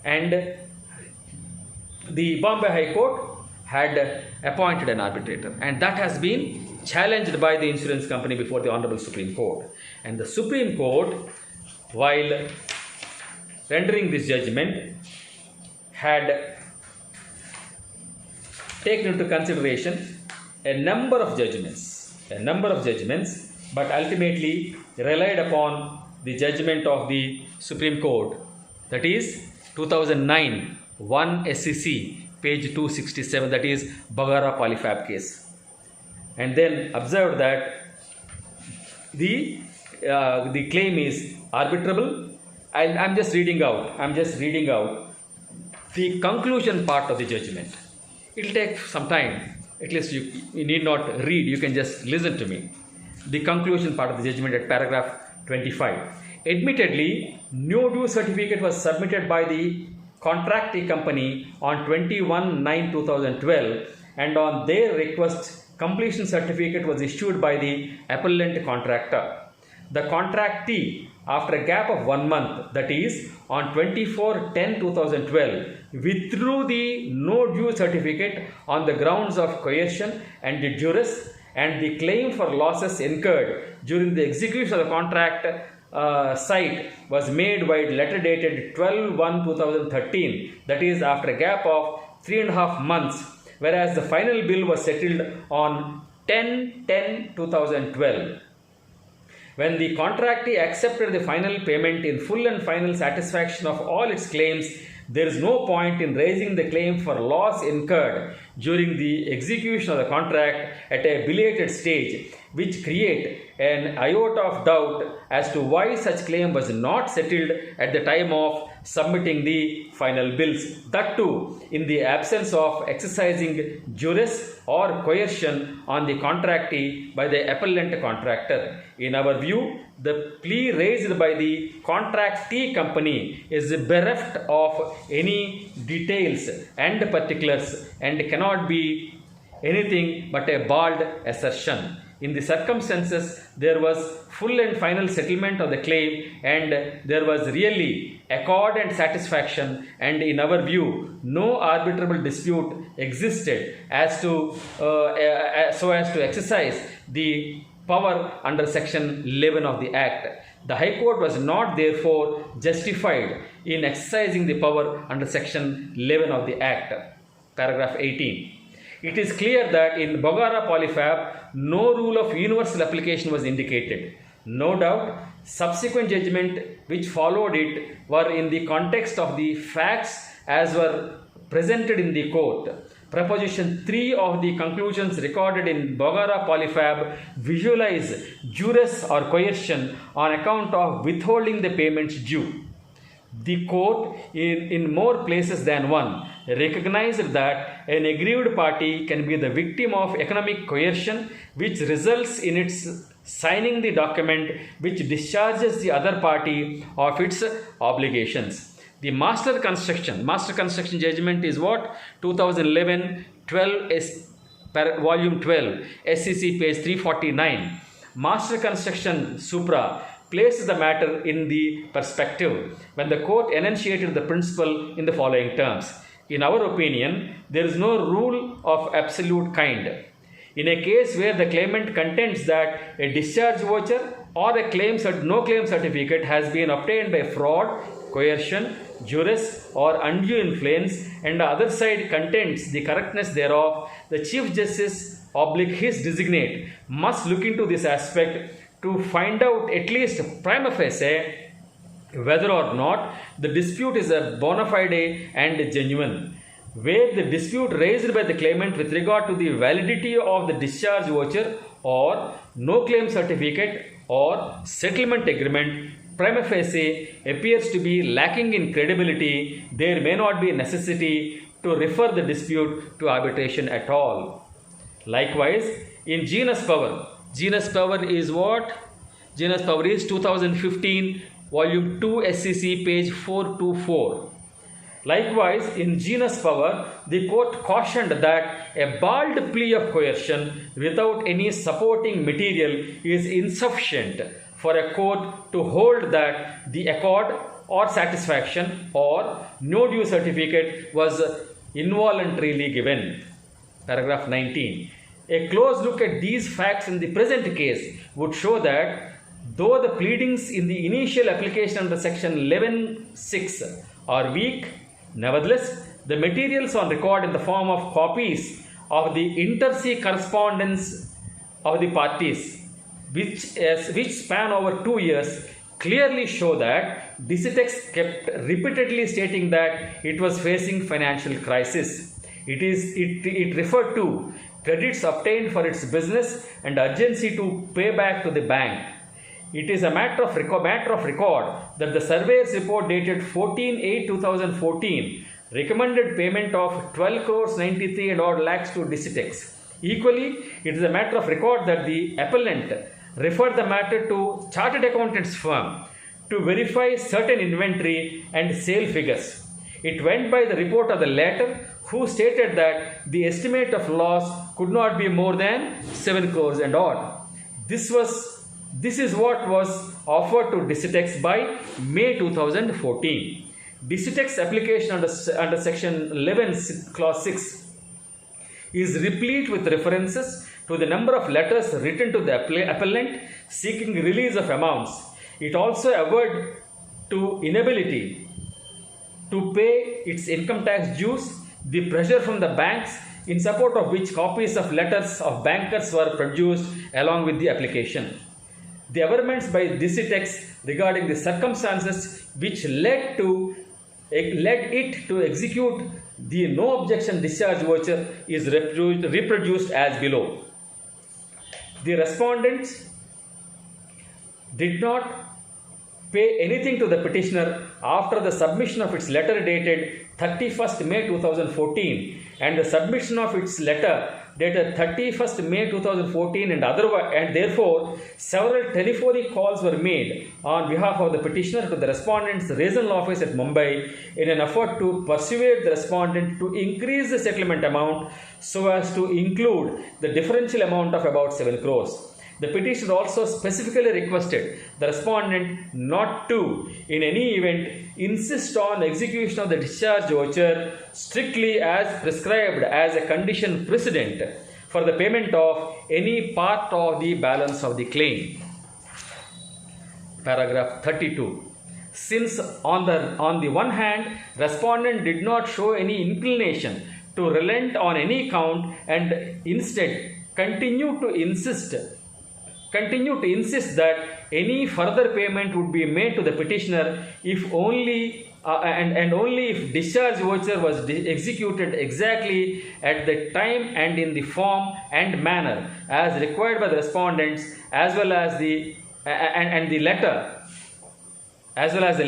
And the Bombay High Court had appointed an arbitrator, and that has been challenged by the insurance company before the Honorable Supreme Court. And the Supreme Court, while rendering this judgment, had taken into consideration a number of judgments, but ultimately relied upon the judgment of the Supreme Court, that is 2009 1 SEC page 267, that is Bagara Polyfab case, and then observed that the claim is arbitrable. I'm just reading out the conclusion part of the judgment. It will take some time. At least you need not read, you can just listen to me. The conclusion part of the judgment at paragraph 25. Admittedly, no due certificate was submitted by the contracting company on 21/9/2012, and on their request, completion certificate was issued by the appellant contractor. The contractee, after a gap of 1 month, that is on 24/10/2012, withdrew the no due certificate on the grounds of coercion and duress, and the claim for losses incurred during the execution of the contract site was made by letter dated 12/1/2013, that is after a gap of 3.5 months, whereas the final bill was settled on 10/10/2012. When the contractee accepted the final payment in full and final satisfaction of all its claims, there is no point in raising the claim for loss incurred during the execution of the contract at a belated stage, which create an iota of doubt as to why such claim was not settled at the time of submitting the final bills. That too, in the absence of exercising duress or coercion on the contractee by the appellant contractor. In our view, the plea raised by the contractee company is bereft of any details and particulars and cannot be anything but a bald assertion. In the circumstances, there was full and final settlement of the claim, and there was really accord and satisfaction, and in our view, no arbitrable dispute existed as to so as to exercise the power under section 11 of the Act. The High Court was not therefore justified in exercising the power under section 11 of the Act. Paragraph 18. It is clear that in Bagara Polyfab, no rule of universal application was indicated. No doubt, subsequent judgment which followed it were in the context of the facts as were presented in the court. Proposition 3 of the conclusions recorded in Bagara Polyfab visualize duress or coercion on account of withholding the payments due. The court, in more places than one, recognized that an aggrieved party can be the victim of economic coercion, which results in its signing the document which discharges the other party of its obligations. The master construction judgment is what? 2011 volume 12, SEC page 349. Master construction supra places the matter in the perspective when the court enunciated the principle in the following terms. In our opinion, there is no rule of absolute kind. In a case where the claimant contends that a discharge voucher or a no claim certificate has been obtained by fraud, coercion, duress or undue influence, and the other side contends the correctness thereof, the Chief Justice / his designate must look into this aspect to find out at least prima facie whether or not the dispute is a bona fide and genuine. Where the dispute raised by the claimant with regard to the validity of the discharge voucher or no claim certificate or settlement agreement prima facie appears to be lacking in credibility, there may not be necessity to refer the dispute to arbitration at all. Likewise, in genus power is what? Genus power is 2015 volume 2 SEC page 424. Likewise, in genus power, the court cautioned that a bald plea of coercion without any supporting material is insufficient for a court to hold that the accord or satisfaction or no due certificate was involuntarily given. Paragraph 19. A close look at these facts in the present case would show that though the pleadings in the initial application under section 11(6) are weak, nevertheless, the materials on record in the form of copies of the inter-se correspondence of the parties, which span over 2 years, clearly show that Digitex kept repeatedly stating that it was facing financial crisis. It referred to credits obtained for its business and urgency to pay back to the bank. It is a matter of record that the surveyor's report dated 14/8/2014 recommended payment of 12 crores 93 and odd lakhs to Digitex. Equally, it is a matter of record that the appellant referred the matter to chartered accountants firm to verify certain inventory and sale figures. It went by the report of the latter, who stated that the estimate of loss could not be more than 7 crores and odd. This is what was offered to Digitex by May 2014. Digitex application under section 11 clause 6 is replete with references to the number of letters written to the appellant seeking release of amounts. It also averred to inability to pay its income tax dues, the pressure from the banks, in support of which copies of letters of bankers were produced along with the application. The averments by Digitex regarding the circumstances which led it to execute the no objection discharge voucher is reproduced as below. The respondents did not pay anything to the petitioner after the submission of its letter dated 31st May 2014 and the submission of its letter dated 31st May 2014 and therefore several telephonic calls were made on behalf of the petitioner to the respondent's regional office at Mumbai in an effort to persuade the respondent to increase the settlement amount so as to include the differential amount of about 7 crores. The petitioner also specifically requested the respondent not to, in any event, insist on execution of the discharge voucher strictly as prescribed as a condition precedent for the payment of any part of the balance of the claim. Paragraph 32. Since on the one hand, respondent did not show any inclination to relent on any count and instead continue to insist that any further payment would be made to the petitioner if only only if discharge voucher was executed exactly at the time and in the form and manner as required by the respondents, as well as the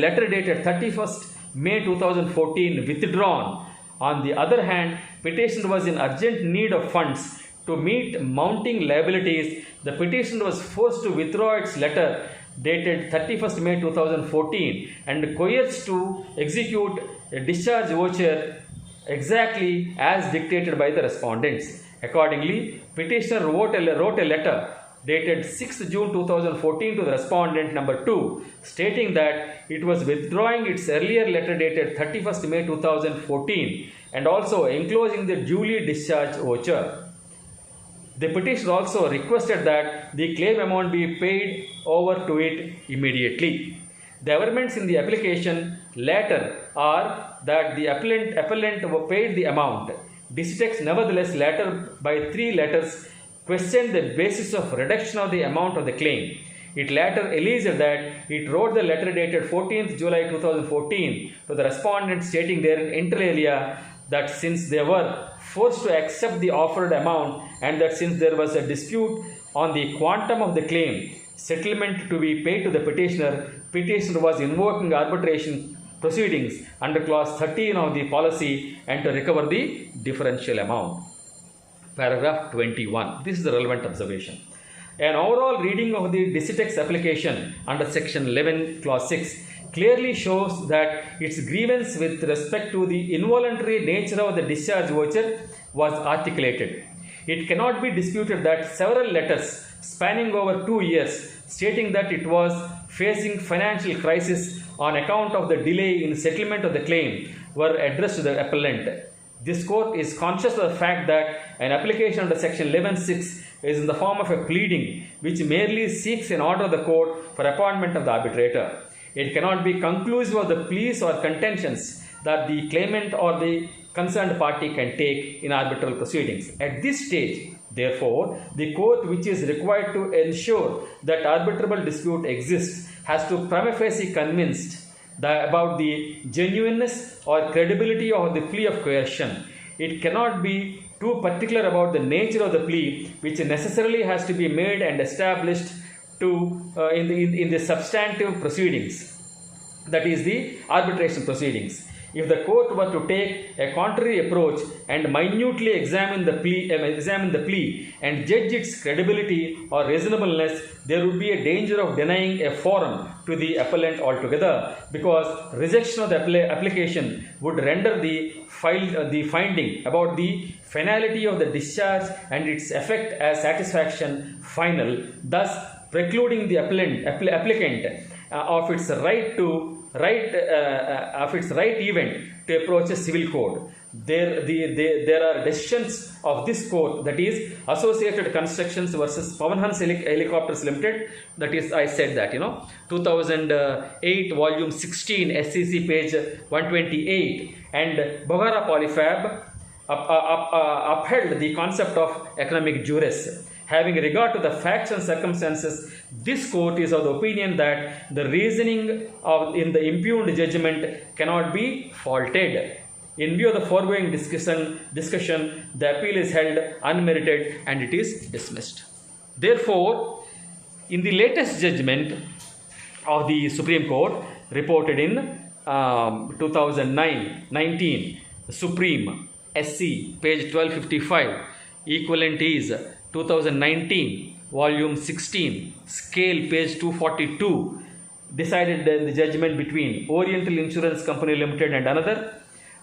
letter dated 31st May 2014 withdrawn. On the other hand, petitioner was in urgent need of funds to meet mounting liabilities. The petitioner was forced to withdraw its letter dated 31st May 2014 and coerced to execute a discharge voucher exactly as dictated by the respondents. Accordingly, petitioner wrote a letter dated 6th June 2014 to the respondent number 2 stating that it was withdrawing its earlier letter dated 31st May 2014 and also enclosing the duly discharged voucher. The petitioner also requested that the claim amount be paid over to it immediately. The averments in the application later are that the appellant paid the amount. Digitex nevertheless later by 3 letters questioned the basis of reduction of the amount of the claim. It later alleged that it wrote the letter dated 14th July 2014 to the respondent stating therein inter alia that since they were forced to accept the offered amount and that since there was a dispute on the quantum of the claim, settlement to be paid to the petitioner was invoking arbitration proceedings under clause 13 of the policy and to recover the differential amount. Paragraph 21. This is the relevant observation. An overall reading of the Digitex application under section 11 clause 6 clearly shows that its grievance with respect to the involuntary nature of the discharge voucher was articulated. It cannot be disputed that several letters spanning over 2 years stating that it was facing financial crisis on account of the delay in settlement of the claim were addressed to the appellant. This court is conscious of the fact that an application under section 11(6) is in the form of a pleading which merely seeks an order of the court for appointment of the arbitrator. It cannot be conclusive of the pleas or contentions that the claimant or the concerned party can take in arbitral proceedings. At this stage, therefore, the court which is required to ensure that arbitrable dispute exists has to prima facie convinced about the genuineness or credibility of the plea of coercion. It cannot be too particular about the nature of the plea, which necessarily has to be made and established in the substantive proceedings, that is the arbitration proceedings. If the court were to take a contrary approach and minutely examine the plea and judge its credibility or reasonableness, there would be a danger of denying a forum to the appellant altogether, because rejection of the application would render the finding about the finality of the discharge and its effect as satisfaction final, thus precluding the applicant of its right event to approach a civil court. There are decisions of this court, that is Associated Constructions versus Pawanhans Helicopters Limited, that is, I said that, 2008 volume 16 SCC page 128, and Bohara Polyfab upheld the concept of economic juris. Having regard to the facts and circumstances, this court is of the opinion that the reasoning in the impugned judgment cannot be faulted. In view of the foregoing discussion, the appeal is held unmerited and it is dismissed. Therefore, in the latest judgment of the Supreme Court, reported in 2019, Supreme SC, page 1255, equivalent is 2019, volume 16, scale page 242, decided the judgment between Oriental Insurance Company Limited and another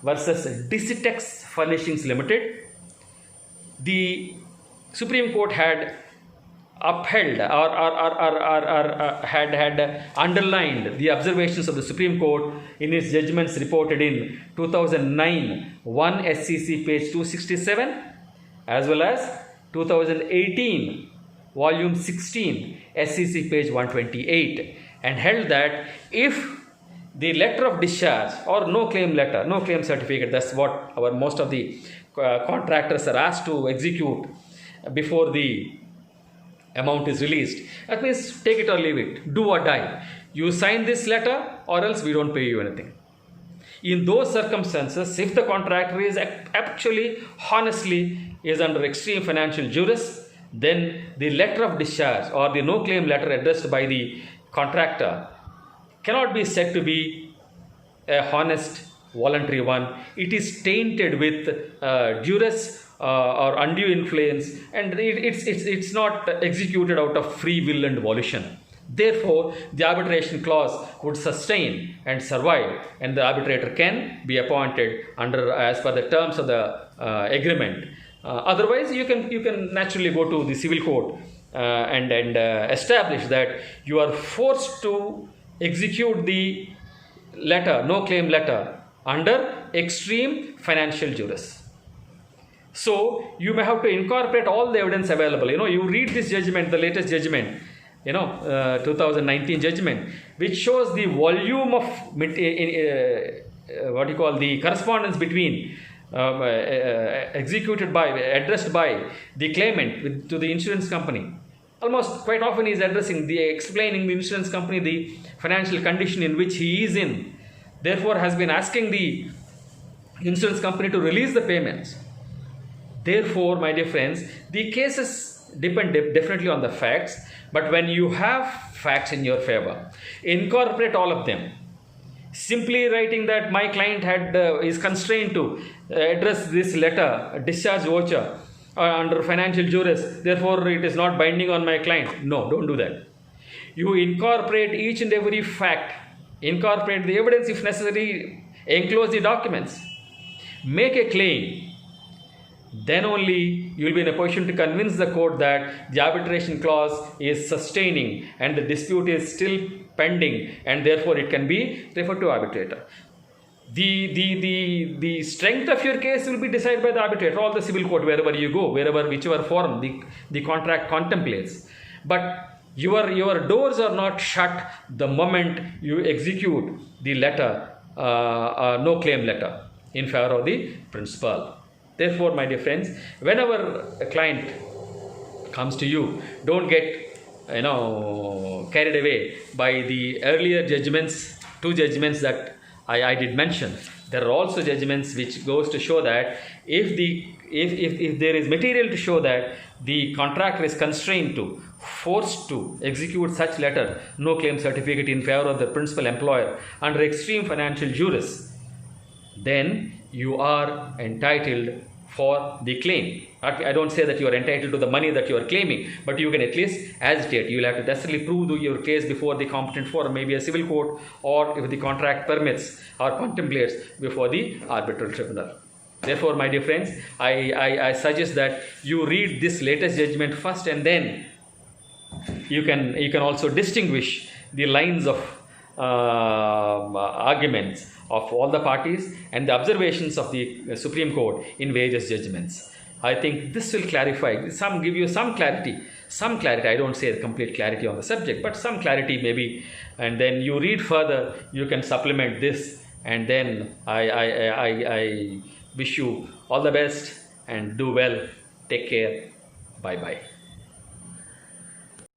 versus Disitex Furnishings Limited. The Supreme Court had upheld or had underlined the observations of the Supreme Court in its judgments reported in 2009 1 SCC page 267, as well as 2018 volume 16 SCC page 128, and held that if the letter of discharge or no claim letter, no claim certificate, that's what most of the contractors are asked to execute before the amount is released. That means take it or leave it, do or die. You sign this letter or else we don't pay you anything. In those circumstances, if the contractor is actually, honestly, is under extreme financial duress, then the letter of discharge or the no claim letter addressed by the contractor cannot be said to be a honest, voluntary one. It is tainted with duress or undue influence, and it's not executed out of free will and volition. Therefore, the arbitration clause would sustain and survive, and the arbitrator can be appointed as per the terms of the agreement. Otherwise, you can naturally go to the civil court and establish that you are forced to execute the letter, no claim letter, under extreme financial duress. So you may have to incorporate all the evidence available. You read this judgment, the latest judgment, 2019 judgment, which shows the volume of the correspondence between addressed by the claimant to the insurance company. Almost quite often he is explaining the insurance company the financial condition in which he is in. Therefore, has been asking the insurance company to release the payments. Therefore, my dear friends, the cases depend definitely on the facts, but when you have facts in your favor, incorporate all of them. Simply writing that my client is constrained to address this letter, discharge voucher, under financial duress, therefore it is not binding on my client. No, don't do that. You incorporate each and every fact, incorporate the evidence if necessary, enclose the documents, make a claim. Then only you will be in a position to convince the court that the arbitration clause is sustaining and the dispute is still pending, and therefore it can be referred to arbitrator. The strength of your case will be decided by the arbitrator or the civil court, wherever you go, whichever form the contract contemplates. But your doors are not shut the moment you execute the letter, no claim letter in favor of the principal. Therefore, my dear friends, whenever a client comes to you, don't get carried away by the earlier judgments, two judgments that I did mention. There are also judgments which goes to show that if there is material to show that the contractor is constrained to, forced to execute such letter, no claim certificate in favor of the principal employer under extreme financial duress, then you are entitled for the claim. I don't say that you are entitled to the money that you are claiming, but you can at least agitate. You will have to necessarily prove your case before the competent forum, maybe a civil court, or if the contract permits or contemplates, before the arbitral tribunal. Therefore, my dear friends, I suggest that you read this latest judgment first, and then you can also distinguish the lines of arguments of all the parties and the observations of the Supreme Court in various judgments. I think this will clarify, give you some clarity. I don't say complete clarity on the subject, but some clarity maybe. And then you read further, you can supplement this. And then I wish you all the best and do well. Take care. Bye bye.